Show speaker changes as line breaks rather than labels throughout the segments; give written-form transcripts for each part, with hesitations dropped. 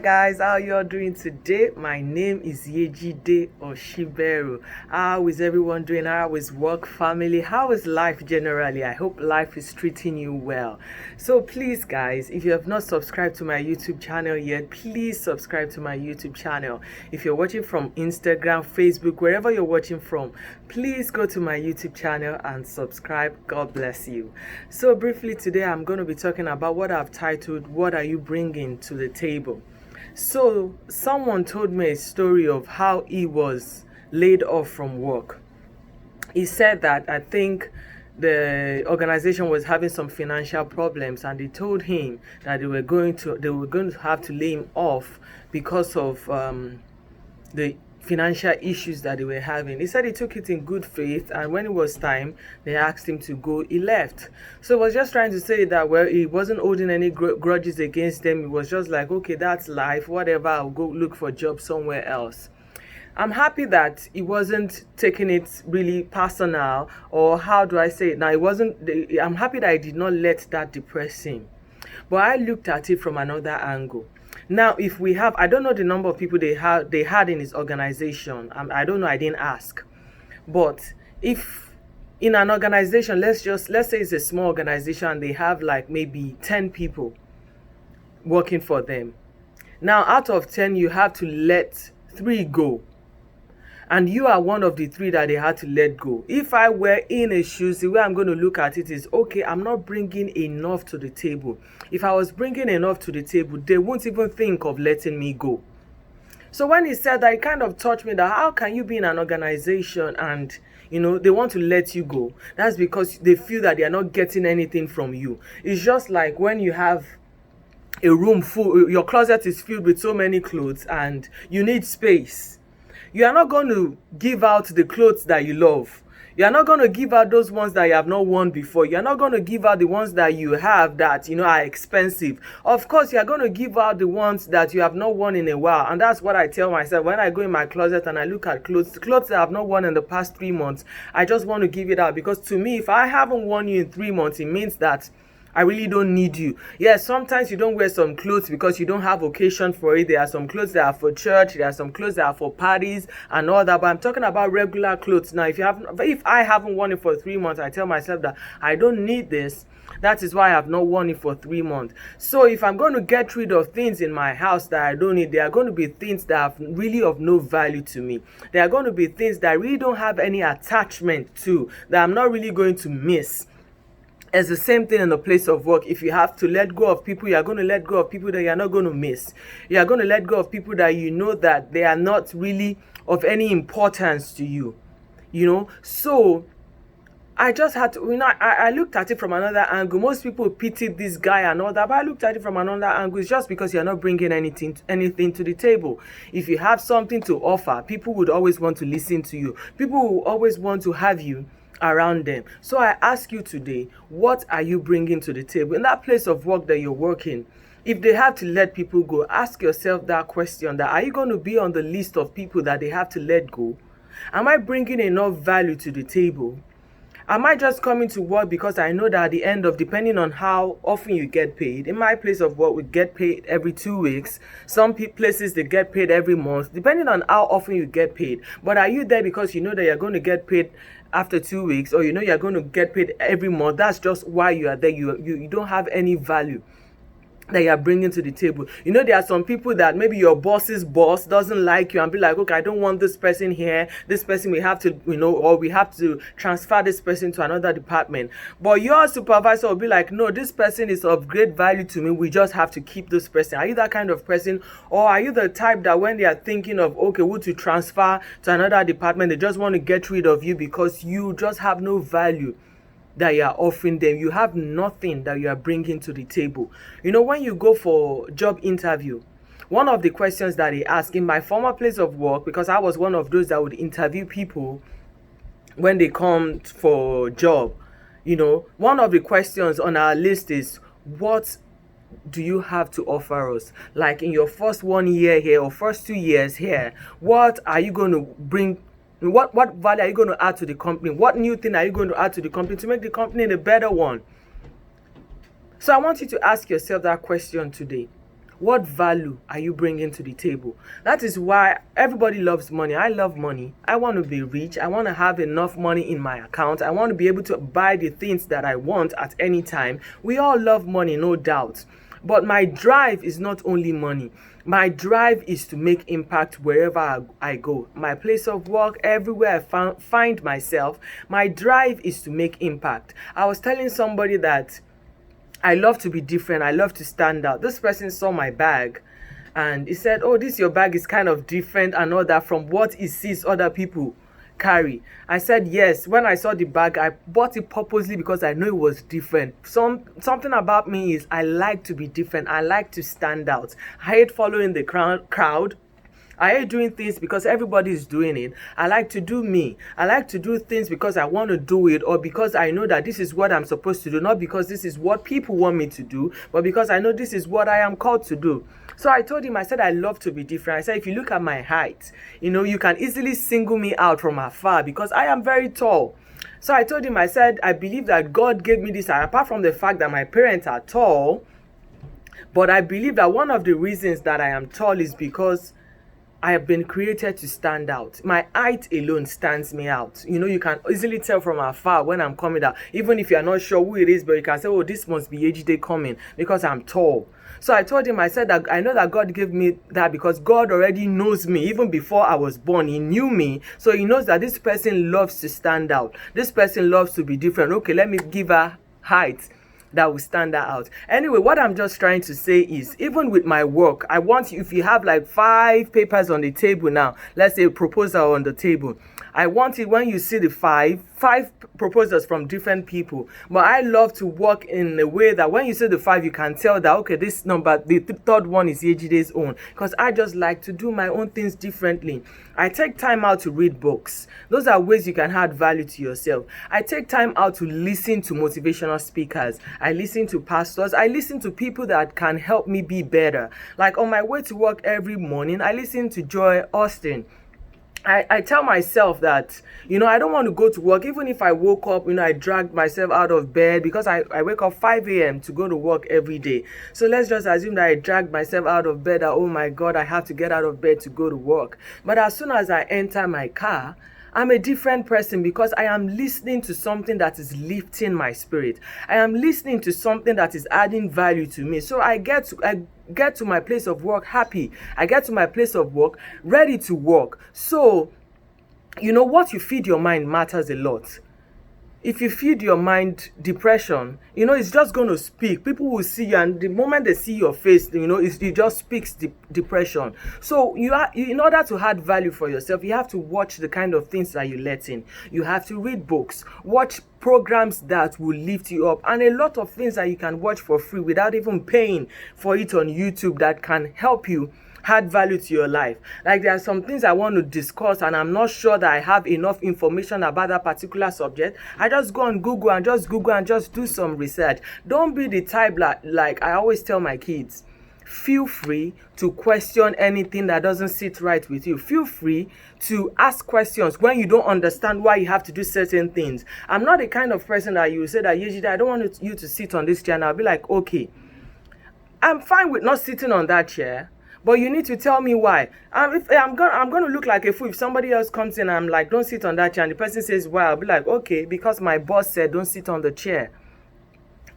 Guys, how you all doing today? My name is Yejide Oshiberu. How is everyone doing? How is work, family? How is life generally? I hope life is treating you well. So please guys, if you have not subscribed to my YouTube channel yet, please subscribe to my YouTube channel. If you're watching from Instagram, Facebook, wherever you're watching from, please go to my YouTube channel and subscribe. God bless you. So briefly today, I'm going to be talking about what I've titled, "What Are You Bringing to the Table?" So, someone told me a story of how he was laid off from work. He said that I think the organization was having some financial problems, and they told him that they were going to have to lay him off because of the financial issues that they were having. He said he took it in good faith, and when it was time, they asked him to go, he left. So I was just trying to say that, well, he wasn't holding any grudges against them. He was just like, okay, that's life, whatever, I'll go look for a job somewhere else. I'm happy that he wasn't taking it really personal, or how do I say it now, I'm happy that I did not let that depress him. But I looked at it from another angle. Now, if we have, I don't know the number of people they had in his organization. I don't know, I didn't ask. But if in an organization, let's say it's a small organization and they have like maybe 10 people working for them. Now, out of 10, you have to let 3 go. And you are one of the 3 that they had to let go. If I were in a shoes, the way I'm going to look at it is, okay, I'm not bringing enough to the table. If I was bringing enough to the table, they won't even think of letting me go. So when he said that, it kind of touched me that how can you be in an organization and they want to let you go? That's because they feel that they are not getting anything from you. It's just like when you have a room full, your closet is filled with so many clothes and you need space. You are not going to give out the clothes that you love. You are not going to give out those ones that you have not worn before. You are not going to give out the ones that you have that, are expensive. Of course, you are going to give out the ones that you have not worn in a while. And that's what I tell myself when I go in my closet and I look at clothes that I have not worn in the past 3 months. I just want to give it out, because to me, if I haven't worn you in 3 months, it means that I really don't need you. Yes, sometimes you don't wear some clothes because you don't have occasion for it. There are some clothes that are for church. There are some clothes that are for parties and all that. But I'm talking about regular clothes. Now, if I haven't worn it for 3 months, I tell myself that I don't need this. That is why I have not worn it for 3 months. So if I'm going to get rid of things in my house that I don't need, there are going to be things that are really of no value to me. There are going to be things that I really don't have any attachment to, that I'm not really going to miss. It's the same thing in the place of work. If you have to let go of people, you are going to let go of people that you are not going to miss. You are going to let go of people that you know that they are not really of any importance to you. So I just had to, I looked at it from another angle. Most people pitied this guy and all that, but I looked at it from another angle. It's just because you're not bringing anything to the table. If you have something to offer, people would always want to listen to you. People will always want to have you around them. So I ask you today, what are you bringing to the table? In that place of work that you're working, if they have to let people go, ask yourself that question, that are you going to be on the list of people that they have to let go? Am I bringing enough value to the table? Am I just coming to work because I know that at the end of, depending on how often you get paid, in my place of work, we get paid every 2 weeks. Some places, they get paid every month, depending on how often you get paid. But are you there because you know that you're going to get paid after 2 weeks, or you're going to get paid every month? That's just why you are there. You don't have any value that you are bringing to the table. There are some people that maybe your boss's boss doesn't like you and be like, okay, I don't want this person here. This person we have to, or we have to transfer this person to another department. But your supervisor will be like, no, this person is of great value to me. We just have to keep this person. Are you that kind of person? Or are you the type that when they are thinking of, okay, who to transfer to another department, they just want to get rid of you because you just have no value that you are offering them? You have nothing that you are bringing to the table. When you go for job interview, one of the questions that they ask in my former place of work, because I was one of those that would interview people when they come for job, one of the questions on our list is, what do you have to offer us? Like in your first 1 year here or first 2 years here, what are you going to bring? What value are you going to add to the company? What new thing are you going to add to the company to make the company a better one? So I want you to ask yourself that question today. What value are you bringing to the table? That is why everybody loves money. I love money. I want to be rich. I want to have enough money in my account. I want to be able to buy the things that I want at any time. We all love money, no doubt. But my drive is not only money. My drive is to make impact wherever I go. My place of work, everywhere I find myself, my drive is to make impact. I was telling somebody that I love to be different. I love to stand out. This person saw my bag and he said, oh, your bag is kind of different and all that from what he sees other people carry. I said yes. When I saw the bag, I bought it purposely because I know it was different. Something about me is I like to be different. I like to stand out. I hate following the crowd. I hate doing things because everybody is doing it. I like to do me. I like to do things because I want to do it, or because I know that this is what I'm supposed to do, not because this is what people want me to do, but because I know this is what I am called to do. So I told him, I said, I love to be different. I said, if you look at my height, you can easily single me out from afar because I am very tall. So I told him, I said, I believe that God gave me this, and apart from the fact that my parents are tall, but I believe that one of the reasons that I am tall is because I have been created to stand out. My height alone stands me out. You can easily tell from afar when I'm coming out. Even if you're not sure who it is, but you can say, oh, this must be Ejide coming because I'm tall. So I told him, I said that I know that God gave me that because God already knows me. Even before I was born, he knew me. So he knows that this person loves to stand out. This person loves to be different. Okay, let me give her height that will stand out. Anyway, what I'm just trying to say is, even with my work, I want you, if you have like 5 papers on the table now, let's say a proposal on the table, I want it when you see the five proposals from different people. But I love to work in a way that when you see the 5, you can tell that, okay, this number, the third one is Ejide's own. Because I just like to do my own things differently. I take time out to read books. Those are ways you can add value to yourself. I take time out to listen to motivational speakers. I listen to pastors. I listen to people that can help me be better. Like on my way to work every morning, I listen to Joy Austin. I tell myself that, I don't want to go to work. Even if I woke up, I dragged myself out of bed because I wake up 5 a.m. to go to work every day. So let's just assume that I dragged myself out of bed, that, oh my God, I have to get out of bed to go to work. But as soon as I enter my car, I'm a different person because I am listening to something that is lifting my spirit. I am listening to something that is adding value to me. So I get to my place of work happy. I get to my place of work ready to work. So, what you feed your mind matters a lot. If you feed your mind depression, it's just going to speak. People will see you, and the moment they see your face, it just speaks depression. So in order to add value for yourself, you have to watch the kind of things that you let in. You have to read books, watch programs that will lift you up, and a lot of things that you can watch for free without even paying for it on YouTube that can help you add value to your life. Like there are some things I want to discuss and I'm not sure that I have enough information about that particular subject. I just go on Google and just do some research. Don't be the type like I always tell my kids, feel free to question anything that doesn't sit right with you. Feel free to ask questions when you don't understand why you have to do certain things. I'm not the kind of person that you say that, Yejide, I don't want you to sit on this chair. And I'll be like, okay, I'm fine with not sitting on that chair, but you need to tell me why. If I'm gonna look like a fool if somebody else comes in and I'm like, don't sit on that chair, and the person says why, I'll be like, okay, because my boss said don't sit on the chair.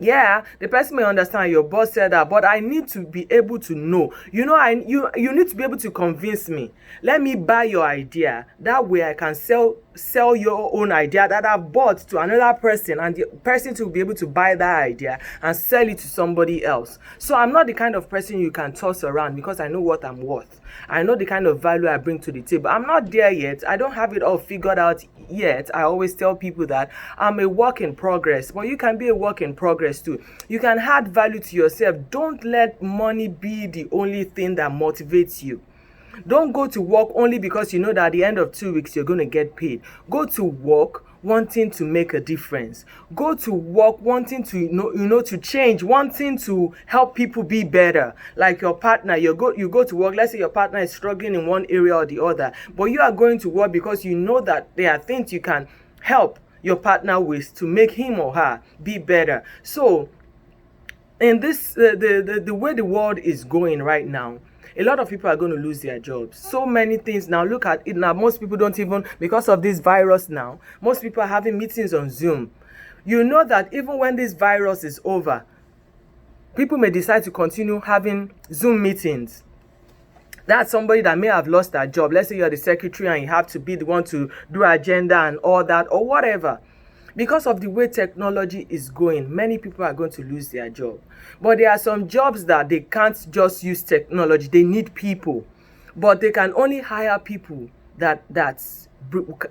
Yeah, the person may understand your boss said that, but I need to be able to know. You need to be able to convince me. Let me buy your idea. That way I can sell your own idea that I've bought to another person, and the person to be able to buy that idea and sell it to somebody else. So I'm not the kind of person you can toss around because I know what I'm worth. I know the kind of value I bring to the table. I'm not there yet. I don't have it all figured out yet. I always tell people that I'm a work in progress, but you can be a work in progress too. You can add value to yourself. Don't let money be the only thing that motivates you. Don't go to work only because you know that at the end of 2 weeks you're going to get paid. Go to work wanting to make a difference. Go to work wanting to to change, wanting to help people be better. Like your partner, you go to work, let's say your partner is struggling in one area or the other, but you are going to work because you know that there are things you can help your partner with to make him or her be better. So in this the way the world is going right now, a lot of people are going to lose their jobs. So many things now. Look at it now. Most people don't even, because of this virus now, most people are having meetings on Zoom. You know that even when this virus is over, people may decide to continue having Zoom meetings. That's somebody that may have lost their job. Let's say you're the secretary and you have to be the one to do agenda and all that or whatever. Because of the way technology is going, many people are going to lose their job. But there are some jobs that they can't just use technology. They need people. But they can only hire people that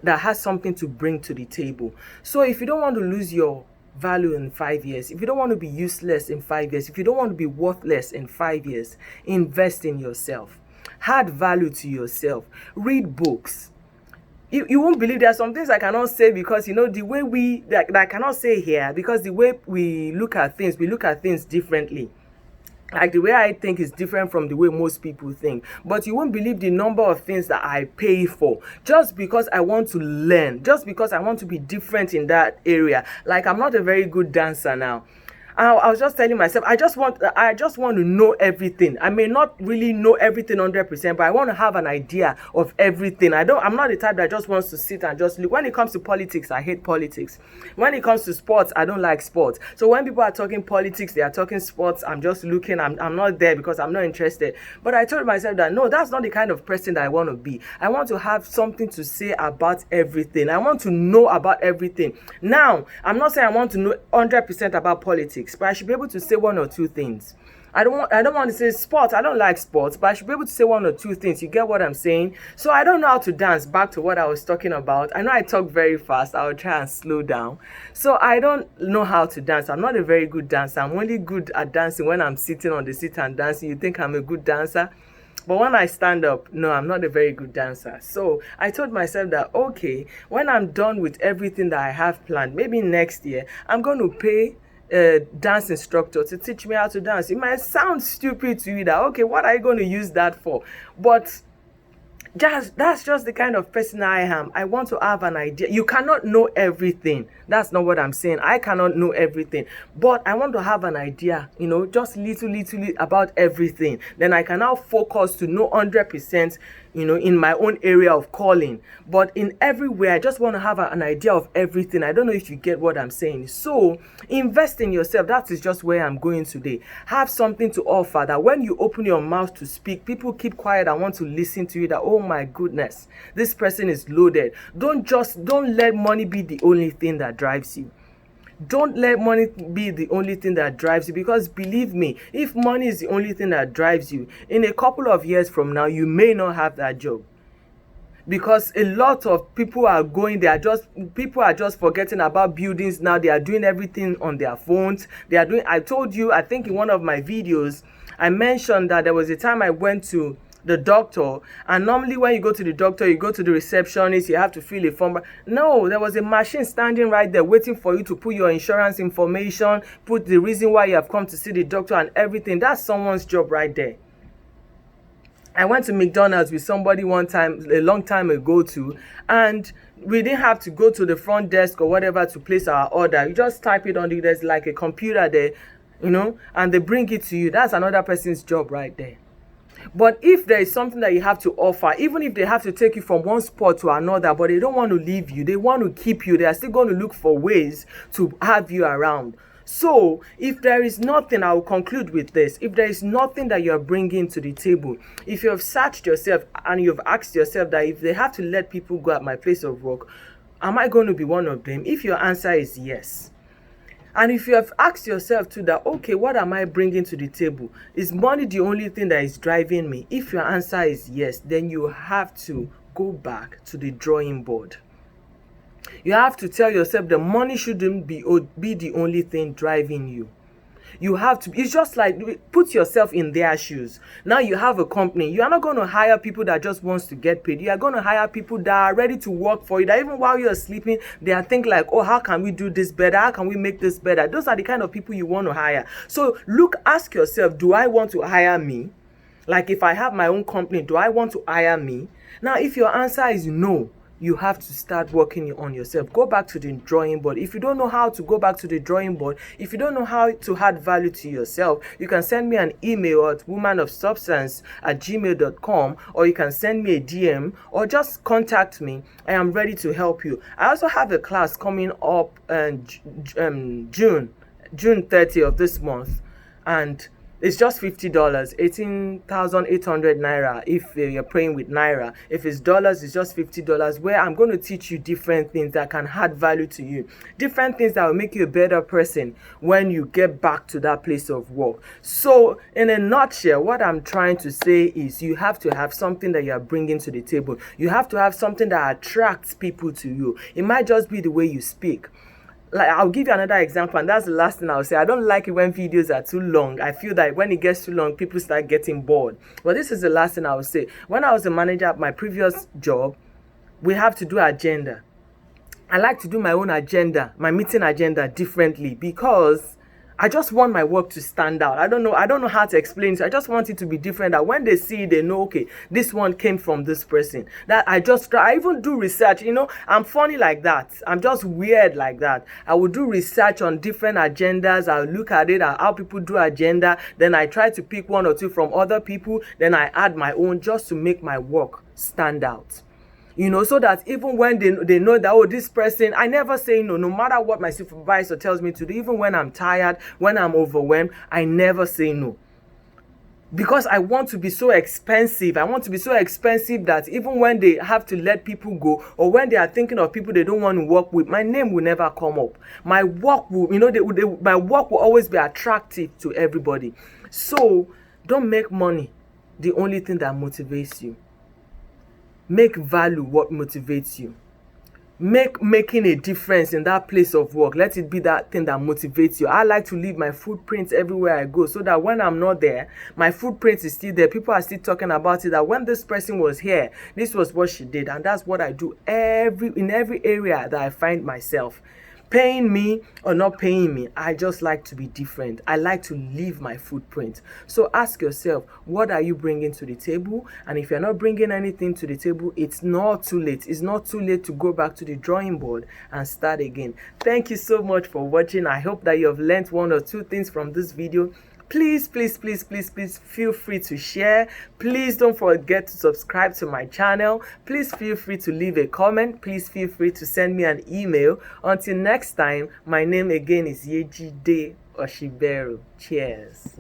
has something to bring to the table. So if you don't want to lose your value in 5 years, if you don't want to be useless in 5 years, if you don't want to be worthless in 5 years, invest in yourself. Add value to yourself. Read books. You won't believe there are some things I cannot say because, the way that I cannot say here, because the way we look at things differently. Like the way I think is different from the way most people think. But you won't believe the number of things that I pay for just because I want to learn, just because I want to be different in that area. Like, I'm not a very good dancer now. I was just telling myself, I just want to know everything. I may not really know everything 100%, but I want to have an idea of everything. I'm not the type that just wants to sit and just look. When it comes to politics, I hate politics. When it comes to sports, I don't like sports. So when people are talking politics, they are talking sports, I'm just looking. I'm not there because I'm not interested. But I told myself that no, that's not the kind of person that I want to be. I want to have something to say about everything. I want to know about everything. Now, I'm not saying I want to know 100% about politics, but I should be able to say one or two things. I don't want to say sports. I don't like sports, but I should be able to say one or two things. You get what I'm saying? So I don't know how to dance. Back to what I was talking about. I know I talk very fast. I'll try and slow down. So I don't know how to dance. I'm not a very good dancer. I'm only good at dancing when I'm sitting on the seat and dancing. You think I'm a good dancer? But when I stand up, no, I'm not a very good dancer. So I told myself that, okay, when I'm done with everything that I have planned, maybe next year, I'm going to pay a dance instructor to teach me how to dance. It might sound stupid to you that, okay, what are you going to use that for? But that's just the kind of person I am. I want to have an idea. You cannot know everything. That's not what I'm saying. I cannot know everything. But I want to have an idea, just little about everything. Then I can now focus to know 100%, in my own area of calling. But in every way, I just want to have an idea of everything. I don't know if you get what I'm saying. So invest in yourself. That is just where I'm going today. Have something to offer that when you open your mouth to speak, people keep quiet and want to listen to you, that, oh my goodness, this person is loaded. Don't let money be the only thing that drives you. Don't let money be the only thing that drives you, because believe me, if money is the only thing that drives you, in a couple of years from now, you may not have that job. Because a lot of people are just forgetting about buildings now. They are doing everything on their phones. I told you, I think in one of my videos, I mentioned that there was a time I went to the doctor, and normally when you go to the doctor, you go to the receptionist, you have to fill a form. No, there was a machine standing right there waiting for you to put your insurance information, put the reason why you have come to see the doctor and everything. That's someone's job right there. I went to McDonald's with somebody one time, a long time ago too, and we didn't have to go to the front desk or whatever to place our order. You just type it on there's like a computer there, and they bring it to you. That's another person's job right there. But if there is something that you have to offer, even if they have to take you from one spot to another, but they don't want to leave you, they want to keep you, they are still going to look for ways to have you around. So if there is nothing, I will conclude with this. If there is nothing that you're bringing to the table, if you have searched yourself and you've asked yourself that if they have to let people go at my place of work, am I going to be one of them? If your answer is yes, and if you have asked yourself too that, okay, what am I bringing to the table? Is money the only thing that is driving me? If your answer is yes, then you have to go back to the drawing board. You have to tell yourself that money shouldn't be the only thing driving you. You have to, it's just like, put yourself in their shoes. Now you have a company. You are not going to hire people that just wants to get paid. You are going to hire people that are ready to work for you, that even while you are sleeping, they are thinking like, oh, how can we do this better? How can we make this better? Those are the kind of people you want to hire. So ask yourself, do I want to hire me? Like if I have my own company, do I want to hire me? Now, if your answer is no, you have to start working on yourself. Go back to the drawing board. If you don't know how to go back to the drawing board, if you don't know how to add value to yourself, you can send me an email at womanofsubstance@gmail.com, or you can send me a DM, or just contact me. I am ready to help you. I also have a class coming up June 30th of this month, and it's just $50, 18,800 naira if you're paying with naira. If it's dollars, it's just $50, where I'm going to teach you different things that can add value to you, different things that will make you a better person when you get back to that place of work. So in a nutshell, what I'm trying to say is you have to have something that you're bringing to the table. You have to have something that attracts people to you. It might just be the way you speak. Like, I'll give you another example, and that's the last thing I'll say. I don't like it when videos are too long. I feel that when it gets too long, people start getting bored. But this is the last thing I will say. When I was a manager at my previous job, we have to do agenda. I like to do my own agenda, my meeting agenda differently, because I just want my work to stand out. I don't know how to explain it. I just want it to be different, that when they see it, they know, okay, this one came from this person. That I even do research. I'm funny like that. I'm just weird like that. I will do research on different agendas. I'll look at it, how people do agenda. Then I try to pick one or two from other people. Then I add my own, just to make my work stand out. So that even when they know that, oh, this person, I never say no. No matter what my supervisor tells me to do, even when I'm tired, when I'm overwhelmed, I never say no. Because I want to be so expensive. I want to be so expensive that even when they have to let people go, or when they are thinking of people they don't want to work with, my name will never come up. My work will, my work will always be attractive to everybody. So don't make money the only thing that motivates you. Make value what motivates you. Making a difference in that place of work. Let it be that thing that motivates you. I like to leave my footprints everywhere I go, so that when I'm not there, my footprint is still there. People are still talking about it, that when this person was here, this was what she did. And that's what I do in every area that I find myself. Paying me or not paying me, I just like to be different. I like to leave my footprint. So ask yourself, what are you bringing to the table? And if you're not bringing anything to the table, it's not too late. It's not too late to go back to the drawing board and start again. Thank you so much for watching. I hope that you have learned one or two things from this video. Please feel free to share. Please don't forget to subscribe to my channel. Please feel free to leave a comment. Please feel free to send me an email. Until next time, my name again is Yejide Oshiberu. Cheers.